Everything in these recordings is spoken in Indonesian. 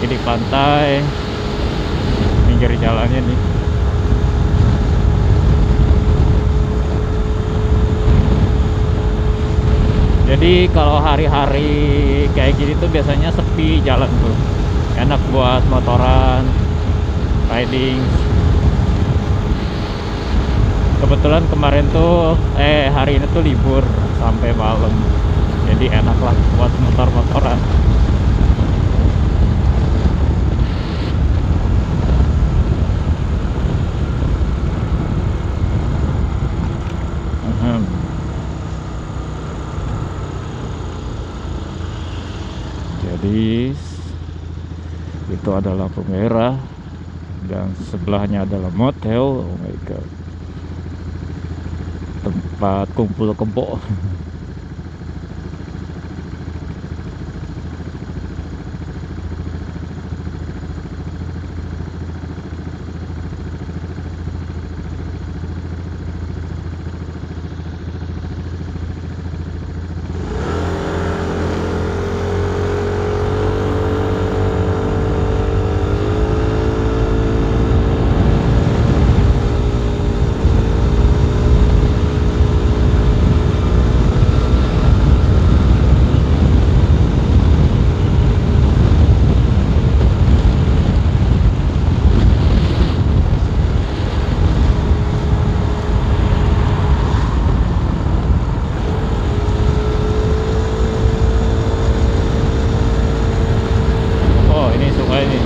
Ini pantai, pinggir jalannya nih. Jadi kalau hari-hari kayak gini tuh biasanya sepi jalan tuh. Enak buat motoran, riding. Kebetulan kemarin tuh hari ini tuh libur sampai malam. Jadi enak lah buat motor-motoran. Jadi itu adalah lampu merah dan sebelahnya adalah motel. Oh my god, tempat kumpul kebo. Oh, ini sungai nih.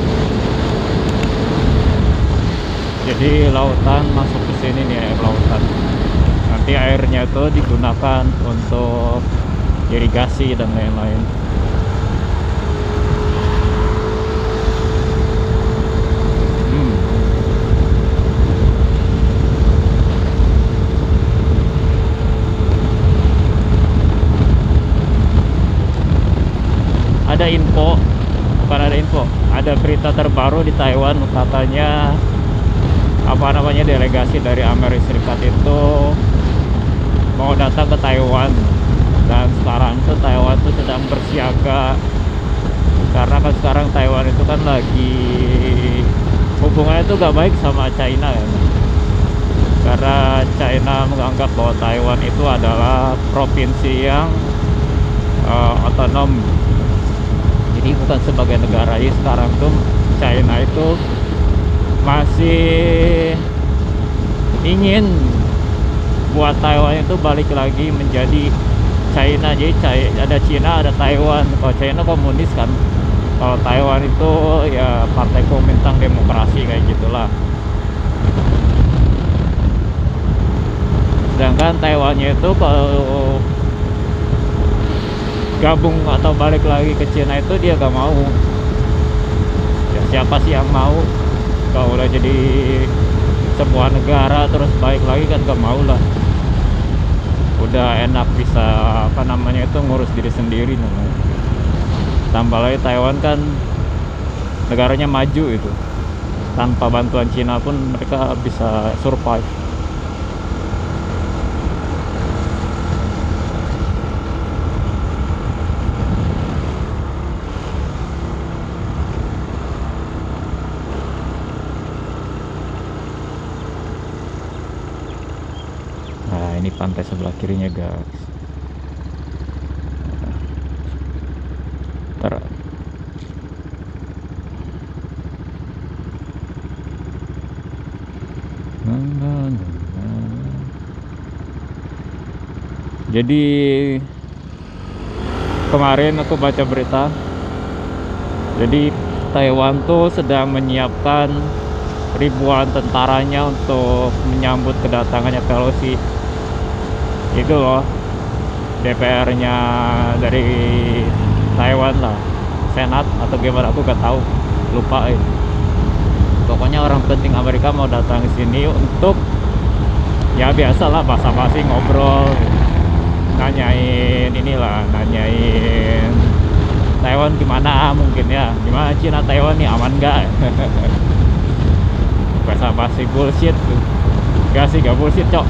Jadi lautan masuk ke sini nih, air lautan. Nanti airnya itu digunakan untuk irigasi dan lain-lain. Ada info, bukan ada info, ada berita terbaru di Taiwan, katanya apa namanya, delegasi dari Amerika Serikat itu mau datang ke Taiwan. Dan sekarang tuh Taiwan tuh sedang bersiaga karena kan sekarang Taiwan itu kan lagi hubungannya tuh gak baik sama China ya. Karena China menganggap bahwa Taiwan itu adalah provinsi yang otonom, jadi bukan sebagai negara. Jadi sekarang tuh China itu masih ingin buat Taiwan itu balik lagi menjadi China. Jadi ada China, ada Taiwan. Kalau China komunis kan, kalau Taiwan itu ya partai Kuomintang, demokrasi kayak gitulah. Sedangkan Taiwannya itu kalau gabung atau balik lagi ke Cina itu dia gak mau. Ya siapa sih yang mau? Kalau udah jadi sebuah negara terus balik lagi kan gak mau lah. Udah enak bisa apa namanya itu ngurus diri sendiri namanya. Tambah lagi Taiwan kan negaranya maju itu, tanpa bantuan Cina pun mereka bisa survive. Nah, ini pantai sebelah kirinya, guys. Ntar. Jadi kemarin aku baca berita, jadi Taiwan tuh sedang menyiapkan ribuan tentaranya untuk menyambut kedatangannya Pelosi. Itu loh, DPR-nya dari Taiwan lah, Senat atau gimana aku gak tahu, lupa ya. Pokoknya orang penting Amerika mau datang ke sini untuk ya biasalah basa-basi, ngobrol, nanyain inilah, nanyain Taiwan gimana, mungkin ya gimana Cina Taiwan nih, aman gak. Basa-basi bullshit tuh. Gak sih, gak bullshit cok,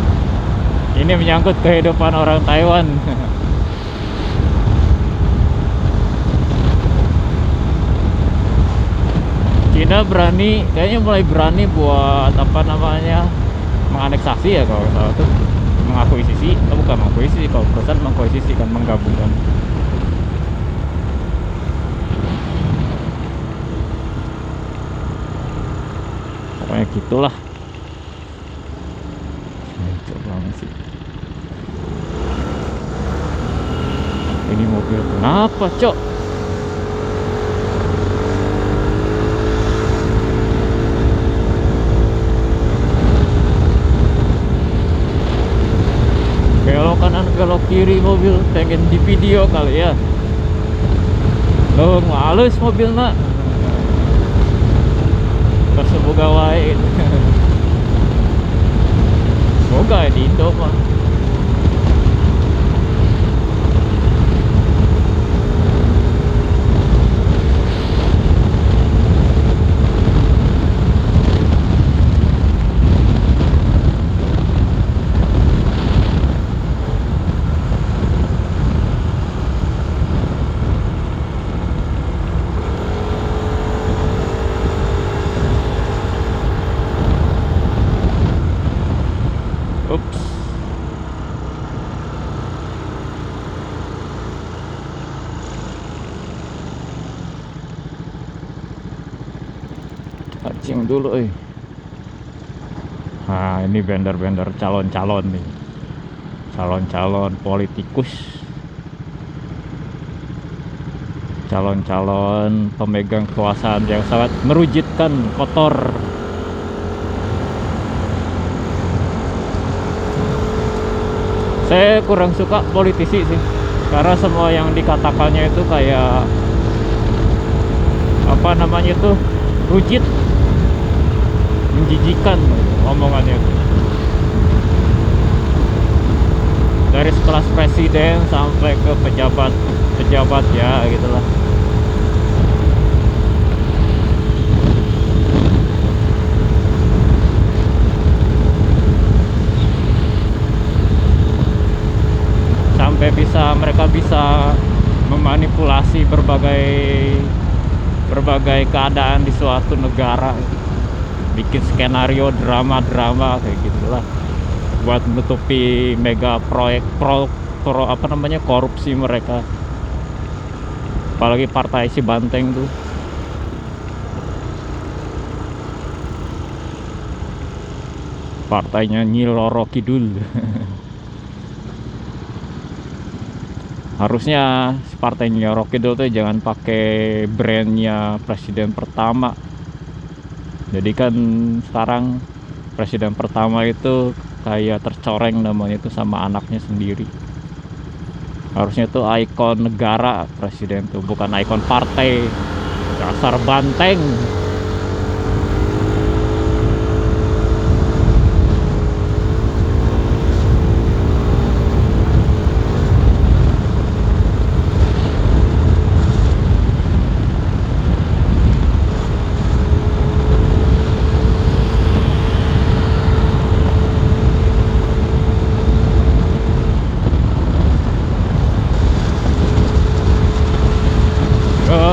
ini menyangkut kehidupan orang Taiwan. Cina berani, kayaknya mulai berani buat apa namanya, menganeksasi ya kalau salah tuh, mengakuisisi, bukan mengakuisisi, kalau perusahaan mengakuisisi kan, menggabungkan. Pokoknya gitulah. Hancur banget sih. Ini mobil kenapa, Cok? Belok kanan, belok kiri mobil, pengen di video kali ya. Loh, halus mobil nak. Tersemoga wae. Semoga di Indo mah. Ups. Acing dulu Nah, ini vendor-vendor calon-calon nih. Calon-calon politikus. Calon-calon pemegang kekuasaan yang sangat merujitkan, kotor. Saya kurang suka politisi sih, karena semua yang dikatakannya itu kayak apa namanya tuh, rujit, menjijikan omongannya tuh. Dari sekelas presiden sampai ke pejabat ya gitulah. Sampai mereka bisa memanipulasi berbagai keadaan di suatu negara, bikin skenario drama-drama kayak gitulah, buat menutupi mega proyek apa namanya, korupsi mereka. Apalagi partai si Banteng tuh, partainya Nyi Roro Kidul. Harusnya partainya Roro Kidul tuh jangan pakai brandnya presiden pertama. Jadi kan sekarang presiden pertama itu kayak tercoreng namanya itu sama anaknya sendiri. Harusnya tuh ikon negara presiden tuh, bukan ikon partai. Dasar Banteng.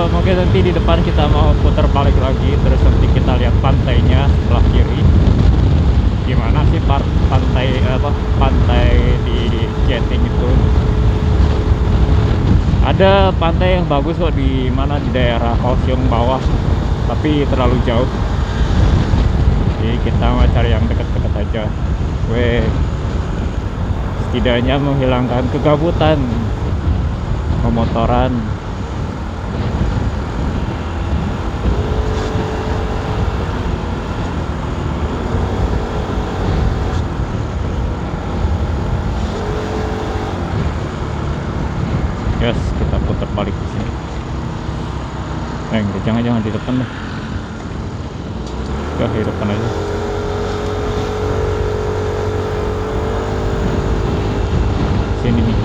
Mungkin nanti di depan kita mau putar balik lagi, terus nanti kita lihat pantainya sebelah kiri. Gimana sih pantai di Genting itu? Ada pantai yang bagus kok di mana, di daerah Kaohsiung bawah, tapi terlalu jauh. Jadi kita mau cari yang dekat-dekat aja. Setidaknya menghilangkan kegabutan pemotoran. Yes, kita putar balik ke sini. Jangan di depan deh. Udah di depan aja. Sini nih.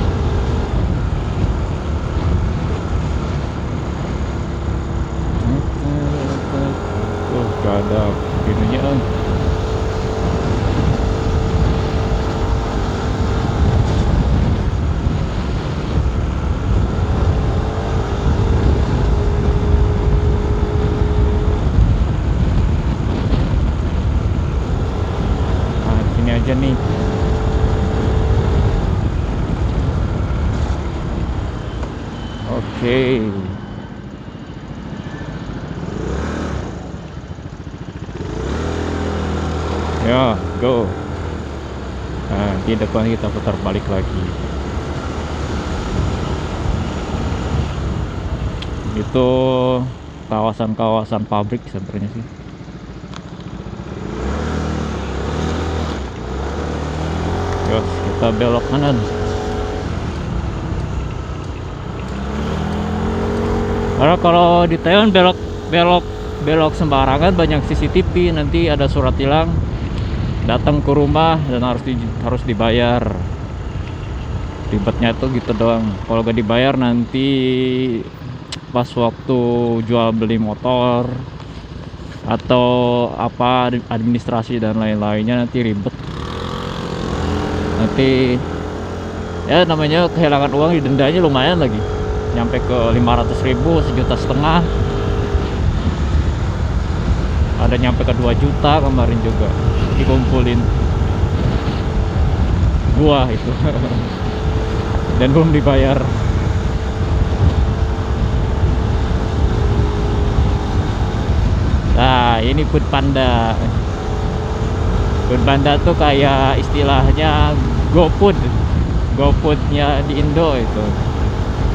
Gak ada ininya. Oke. Ya, go. Nah, di depan kita putar balik lagi. Itu kawasan-kawasan pabrik sebenarnya sih. Yos, kita belok kanan. Karena kalau di Taiwan belok sembarangan banyak CCTV, nanti ada surat tilang datang ke rumah dan harus dibayar. Ribetnya tuh gitu doang. Kalau gak dibayar nanti pas waktu jual beli motor atau apa administrasi dan lain-lainnya nanti ribet. Nanti ya namanya kehilangan uang, didendanya lumayan lagi, nyampe ke 500.000, 1,5 juta, ada nyampe ke 2 juta kemarin juga dikumpulin gua itu dan belum dibayar. Nah, ini Food Panda. Food Panda tuh kayak istilahnya GoFoodnya di Indo itu.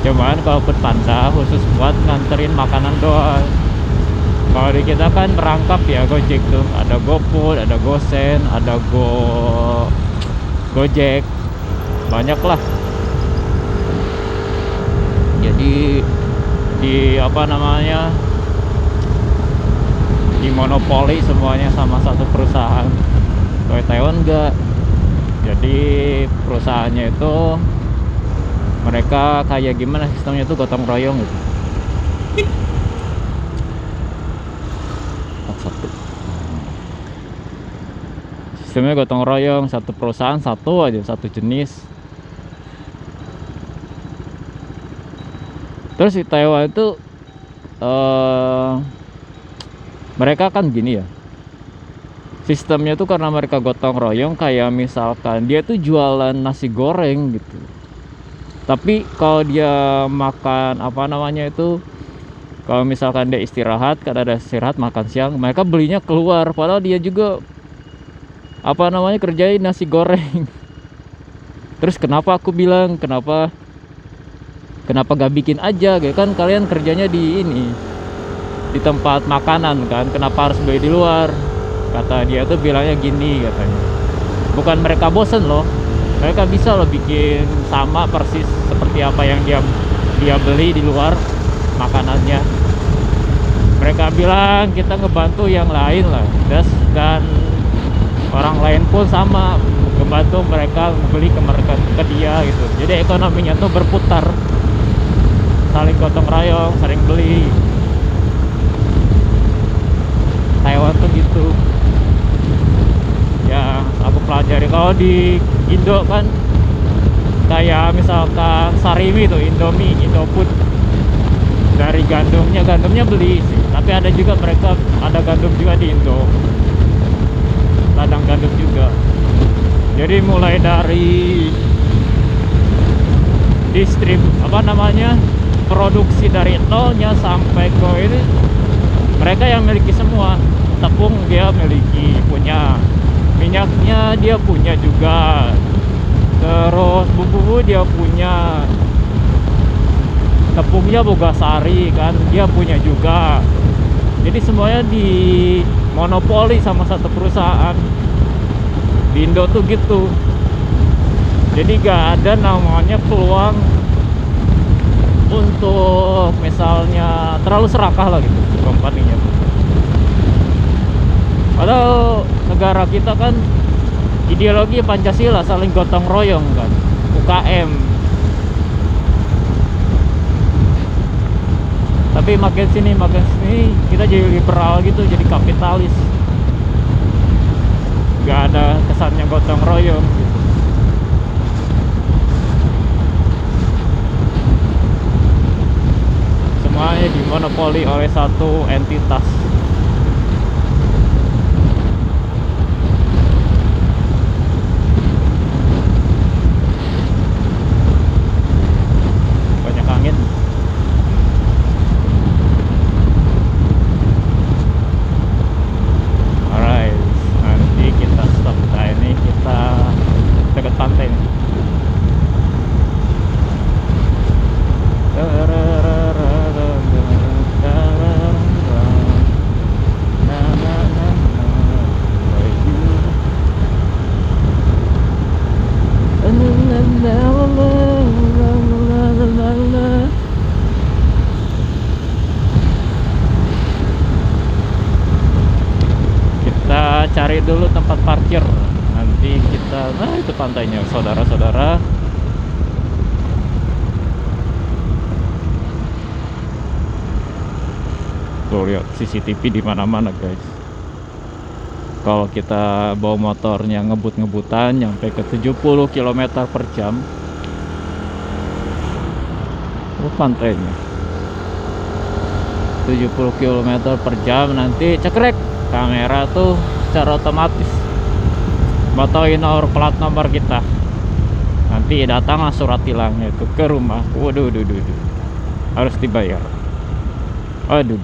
Cuman kalau Food Panda khusus buat nganterin makanan doang. Kalau di kita kan merangkap ya Gojek tuh, ada GoFood, ada GoSend, ada Gojek, banyak lah. Jadi di apa namanya, di monopoli semuanya sama satu perusahaan. Kalau Taiwan enggak. Jadi perusahaannya itu mereka kayak gimana sistemnya tuh, gotong royong gitu. Satu sistemnya gotong royong, satu perusahaan satu aja, satu jenis. Terus di Taiwan itu mereka kan gini ya, sistemnya tuh karena mereka gotong royong, kayak misalkan dia tuh jualan nasi goreng gitu, tapi kalau dia makan apa namanya itu, kalau misalkan dia istirahat, kan ada istirahat makan siang, mereka belinya keluar, padahal dia juga apa namanya kerjain nasi goreng. Terus kenapa aku bilang kenapa gak bikin aja gitu kan, kalian kerjanya di ini, di tempat makanan kan, kenapa harus beli di luar? Kata dia tuh bilangnya gini katanya, bukan mereka bosen loh, mereka bisa loh bikin sama persis seperti apa yang dia beli di luar makanannya. Mereka bilang kita ngebantu yang lain lah, dan orang lain pun sama ngebantu mereka beli ke dia gitu. Jadi ekonominya tuh berputar, saling gotong royong, saling beli. Taiwan tuh gitu ya, aku pelajari. Kalau di Indo kan kayak misalkan Sarimi tuh, Indomie, Indofood, dari gandumnya beli sih, tapi ada juga mereka ada gandum juga di Indo, ladang gandum juga. Jadi mulai dari apa namanya, produksi dari nolnya sampai ke ini mereka yang miliki semua. Tepung dia miliki, punya minyaknya dia punya juga, terus bumbu dia punya, tepungnya Bogasari kan dia punya juga. Jadi semuanya di monopoli sama satu perusahaan. Di Indo tuh gitu, jadi gak ada namanya peluang untuk misalnya terlalu serakah lah gitu kompaninya. Padahal negara kita kan ideologi Pancasila, saling gotong royong kan, UKM. Tapi makin sini kita jadi liberal gitu, jadi kapitalis. Gak ada kesannya gotong royong gitu. Semuanya dimonopoli oleh satu entitas. Banyak angin. parkir. Nanti kita, nah itu pantainya saudara-saudara. Tuh lihat CCTV di mana-mana guys. Kalau kita bawa motornya ngebut-ngebutan nyampe ke 70 km per jam, itu pantainya 70 km per jam, nanti cekrek kamera tuh secara otomatis batoin plat nomor kita. Nanti datanglah surat tilangnya itu ke rumah. Waduh, harus dibayar. Aduh,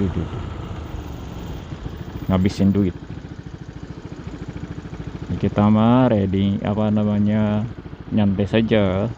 ngabisin duit. Kita mah ready, apa namanya, nyantai saja.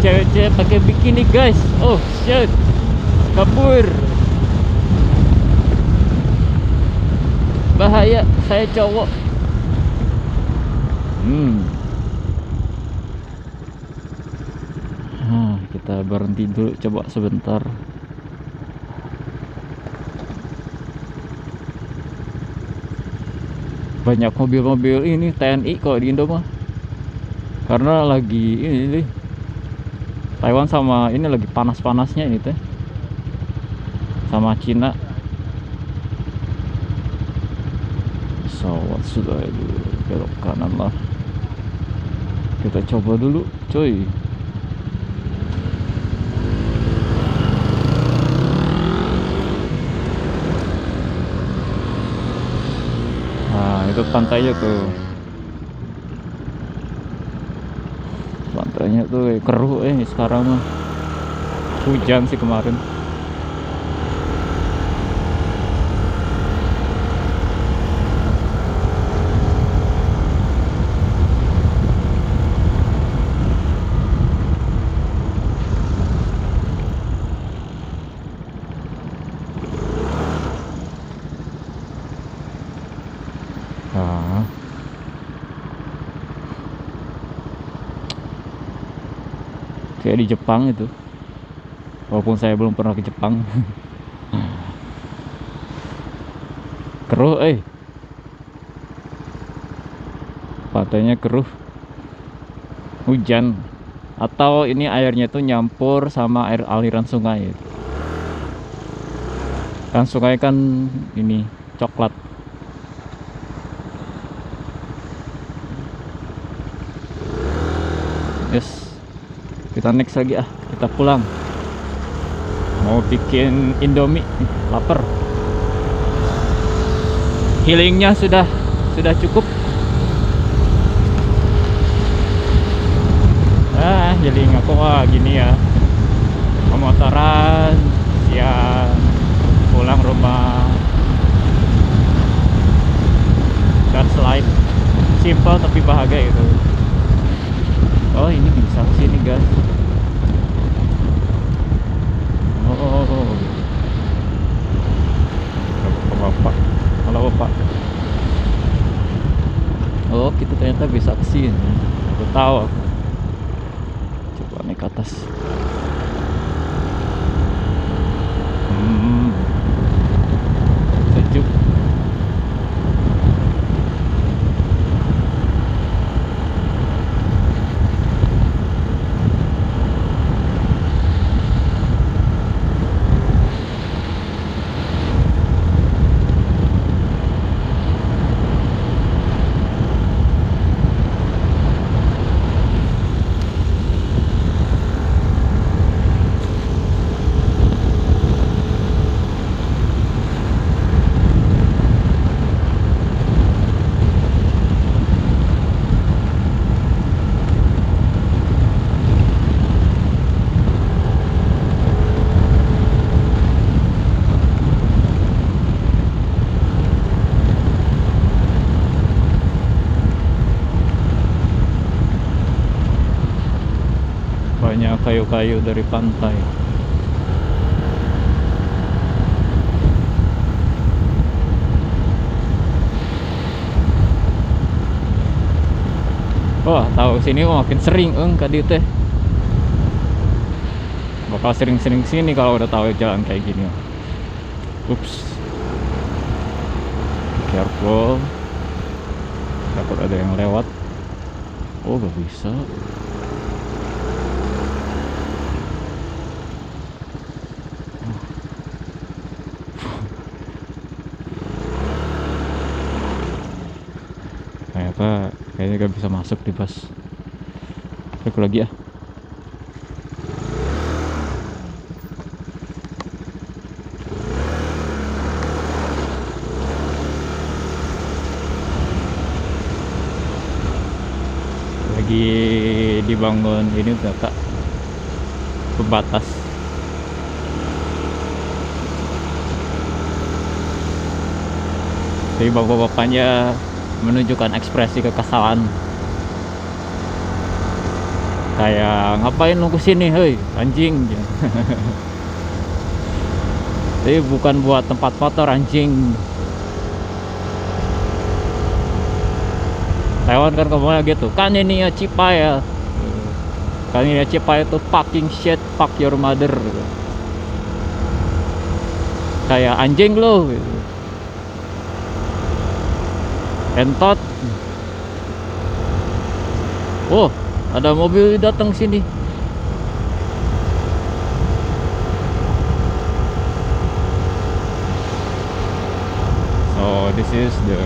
Cewek-cewek pakai bikini guys. Oh shit, kabur, bahaya, saya cowok. Kita berhenti dulu coba sebentar. Banyak mobil-mobil ini TNI kalau di Indo mah, karena lagi ini nih, Taiwan sama ini lagi panas-panasnya ini teh, sama Cina. So what should I do? Belok kanan lah. Kita coba dulu coy. Nah itu pantainya tuh. Pantainya tuh keruh sekarang mah. Hujan sih kemarin. Kayak di Jepang itu, walaupun saya belum pernah ke Jepang. Keruh pantainya keruh, hujan, atau ini airnya tuh nyampur sama air aliran sungai. Kan sungai kan ini coklat. Yes, kita next lagi kita pulang. Mau bikin Indomie, lapar. Healingnya sudah cukup. Healing aku gini ya, pemotoran siang, pulang rumah. That's life, simple tapi bahagia itu. Oh ini bisa sini guys. Bapak, halo Bapak. Oh kita ternyata bisa kesini. Aku tahu. Coba naik ke atas. Sejuk. kayu-kayu dari pantai. Wah, tahu sini makin sering kadi teh. Bakal sering-sering sini kalau udah tahu jalan kayak gini. Ups. Careful. Takut ada yang lewat. Oh, gak bisa. Kayaknya gak bisa masuk di bus. Aku lagi ya. Lagi dibangun ini udah kak, pembatas. Jadi bapak-bapaknya menunjukkan ekspresi kekesalan, kayak ngapain lu kesini, hei anjing. Jadi bukan buat tempat kotor anjing. Taiwan kan ngomongnya gitu kan, ini ya Cipaya, kan ini ya Cipaya itu fucking shit, fuck your mother, kayak anjing lo gitu. Entot. Oh, ada mobil datang sini. So this is the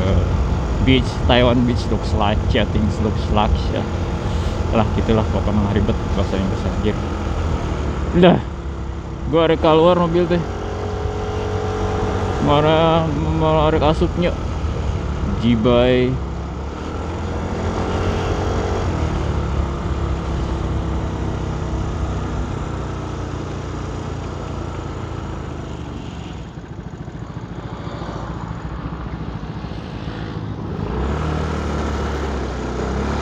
beach, Taiwan beach looks like, things looks like ya. Lah gitulah pokoknya ribet bahasa Inggris anjir. Udah, gua rek keluar mobil teh. Mana mau rek asupnya. Jibai.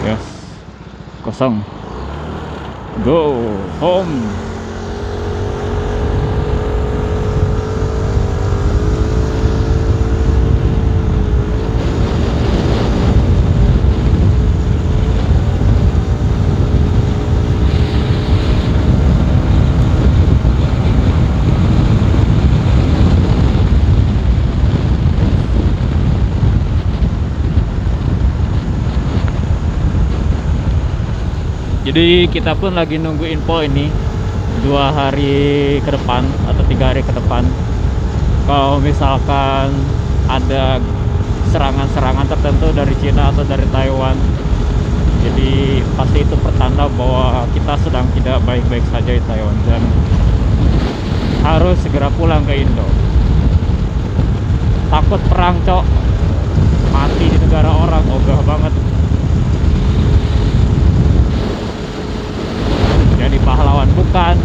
Yes, kosong. Go home. Jadi kita pun lagi nunggu info ini 2 hari ke depan atau 3 hari ke depan. Kalau misalkan ada serangan-serangan tertentu dari Cina atau dari Taiwan, jadi pasti itu pertanda bahwa kita sedang tidak baik-baik saja di Taiwan dan harus segera pulang ke Indo. Takut perang cok, mati di negara orang, ogah banget. Jadi pahlawan bukan,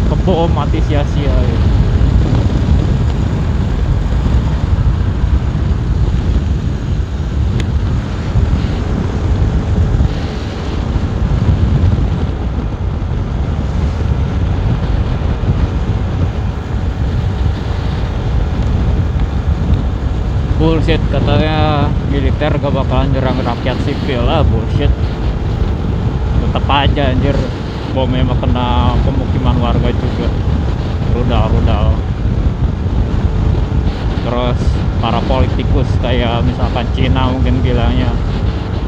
kebom mati sia-sia ya. Bullshit, katanya militer gak bakalan nyerang rakyat sipil lah, bullshit. Tetep aja anjir, bomnya mah kena pemukiman warga juga, rudal-rudal. Terus para politikus kayak misalkan Cina mungkin bilangnya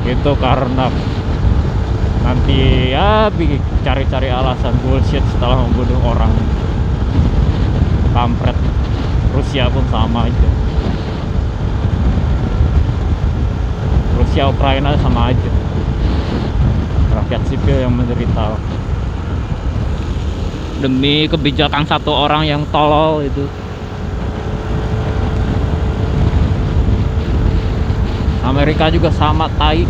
itu karena nanti ya cari-cari alasan, bullshit, setelah membunuh orang. Kampret. Rusia pun sama aja, Rusia Ukraina sama aja, rakyat sipil yang menderita demi kebijakan satu orang yang tolol itu. Amerika juga sama, tai,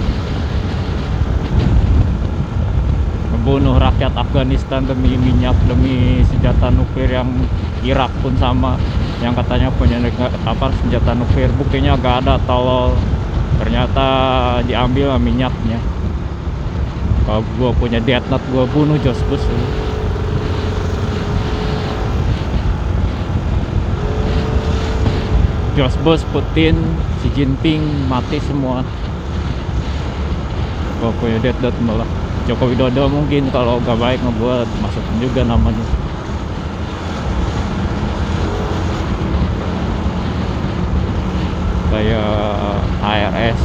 membunuh rakyat Afghanistan demi minyak, demi senjata nuklir. Yang Irak pun sama, yang katanya punya senjata nuklir, buktinya gak ada, tolol. Ternyata diambil minyaknya. Kalau gua punya Death Note, gua bunuh George Bush. George Bush, Putin, Xi Jinping mati semua. Pokoknya dead malah. Joko Widodo mungkin kalau gak baik ngebuat masukin juga namanya. Kayak ARS.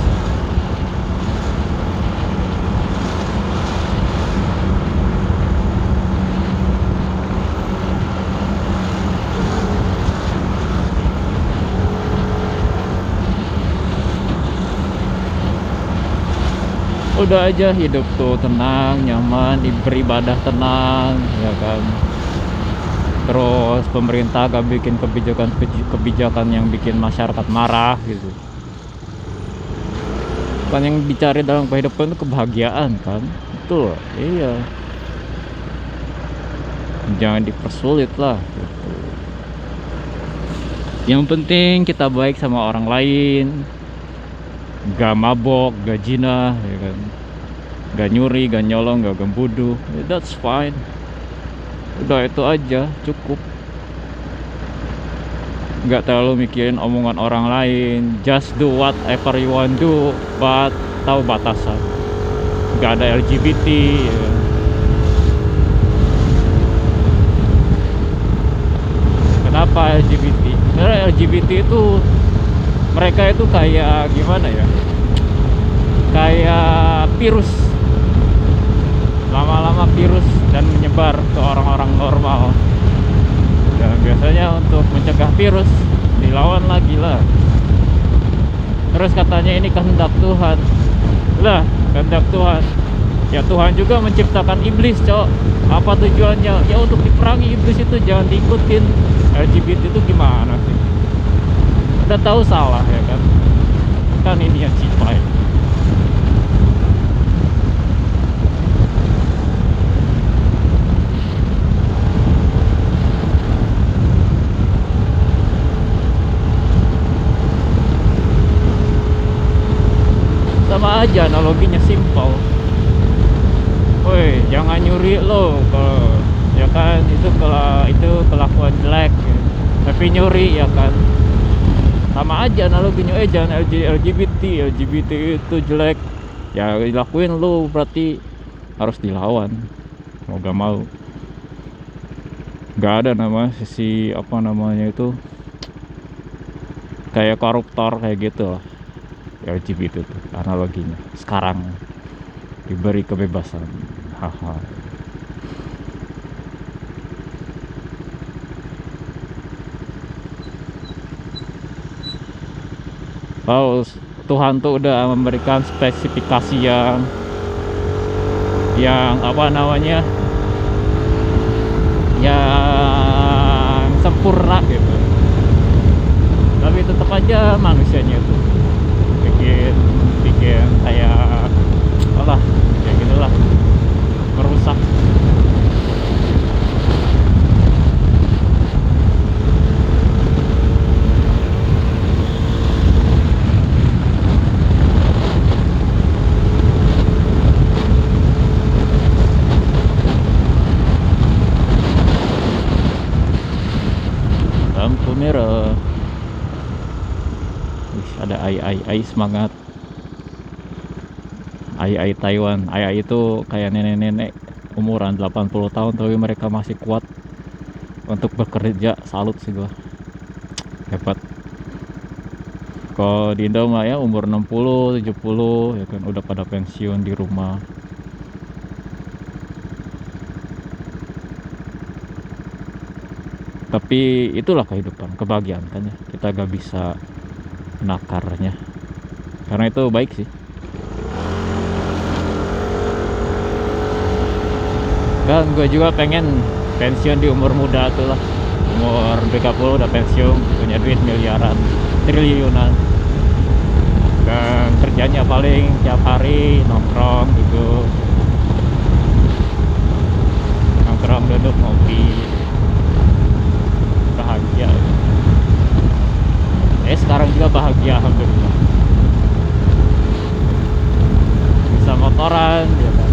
Udah aja hidup tuh tenang, nyaman, beribadah tenang, ya kan. Terus pemerintah gak bikin kebijakan yang bikin masyarakat marah gitu. Kan yang dicari dalam kehidupan itu kebahagiaan kan. Betul, iya. Jangan dipersulit lah gitu. Yang penting kita baik sama orang lain, gak mabok, gak zina, ya kan, gak nyuri, gak nyolong, gak gembuduh, that's fine. Udah itu aja cukup. Gak terlalu mikirin omongan orang lain. Just do whatever you want do, but tahu batasan. Gak ada LGBT, ya kan? Kenapa LGBT? Karena LGBT itu mereka itu kayak gimana ya, kayak virus, lama-lama virus dan menyebar ke orang-orang normal. Dan biasanya untuk mencegah virus dilawan lagi lah. Terus katanya ini kehendak Tuhan lah, kehendak Tuhan. Ya Tuhan juga menciptakan iblis, cok. Apa tujuannya? Ya untuk diperangi iblis itu, jangan diikutin. LGBT itu gimana sih? Udah tahu salah ya kan? Kan ini yang cipai. Sama aja, analoginya simpel. Woi, jangan nyuri lo, kalau ya kan itu kelakuan jelek ya. Tapi nyuri ya kan, sama aja analoginya. Jangan LGBT itu jelek ya, dilakuin lo berarti harus dilawan mau gak mau. Gak ada nama sisi apa namanya itu, kayak koruptor kayak gitu lah. LGBT itu analoginya sekarang diberi kebebasan, haha. Oh, Tuhan tuh udah memberikan spesifikasi yang apa namanya, yang sempurna gitu. Tapi tetap aja manusianya tuh bikin kayak alah, kayak gitulah, merusak. Lampu merah. Wih, ada ai semangat. Ai Taiwan. Ai itu kayak nenek-nenek umuran 80 tahun tapi mereka masih kuat untuk bekerja. Salut sih gua. Hebat. Kalau di Indo mah ya umur 60, 70 ya kan udah pada pensiun di rumah. Tapi itulah kehidupan, kebahagiaan kan ya. Kita gak bisa menakarnya. Karena itu baik sih. Dan gue juga pengen pensiun di umur muda tuh lah. Umur 30 udah pensiun, punya duit miliaran, triliunan. Dan kerjanya paling tiap hari nongkrong gitu. Nongkrong, duduk, ngopi. Bahagia. Sekarang juga bahagia, alhamdulillah. Bisa motoran, ya kan?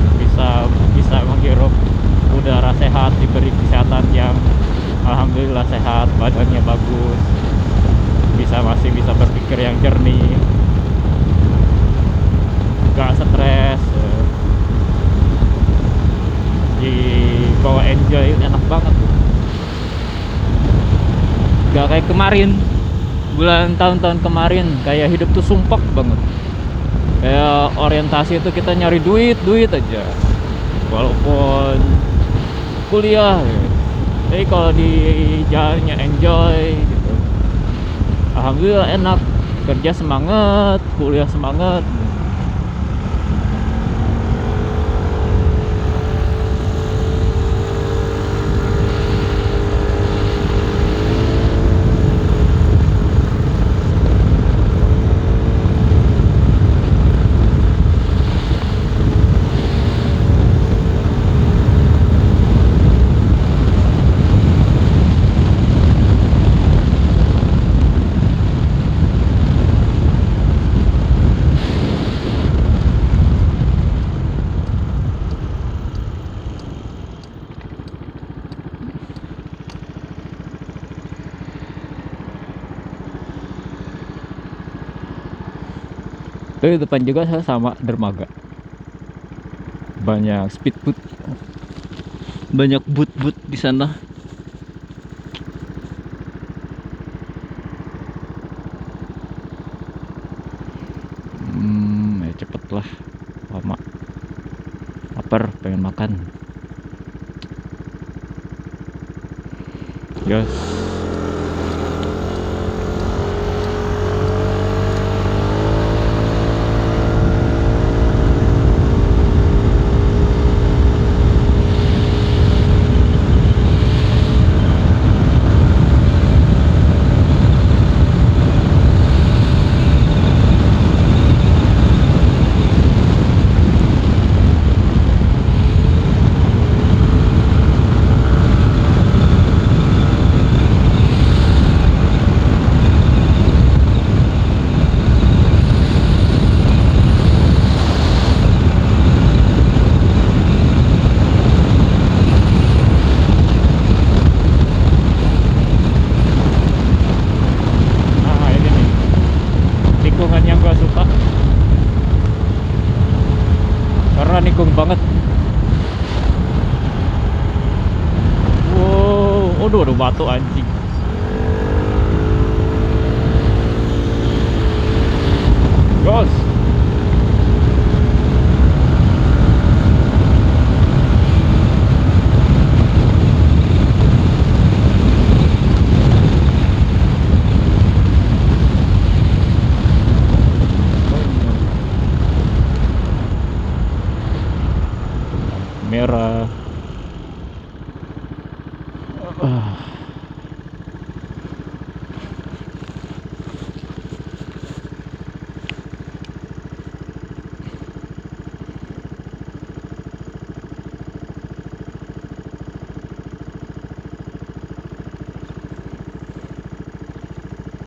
Bisa menghirup udara sehat, diberi kesehatan yang alhamdulillah sehat, badannya bagus, masih bisa berpikir yang jernih, gak stres, dibawa enjoy, enak banget tuh. Gak kayak kemarin, bulan tahun-tahun kemarin, kayak hidup tuh sumpek banget. Kayak orientasi itu kita nyari duit duit aja, walaupun kuliah gitu. Tapi kalau di jalannya enjoy gitu, alhamdulillah enak. Kerja semangat, kuliah semangat. Tapi di depan juga saya sama dermaga, banyak speedboat, banyak boot-boot di sana. Ya cepet lah, lama, lapar, pengen makan. Yes. Nah ini nih tikungan yang gua suka, karena nikung banget. Wow, aduh batu anjing. Gas. Merah.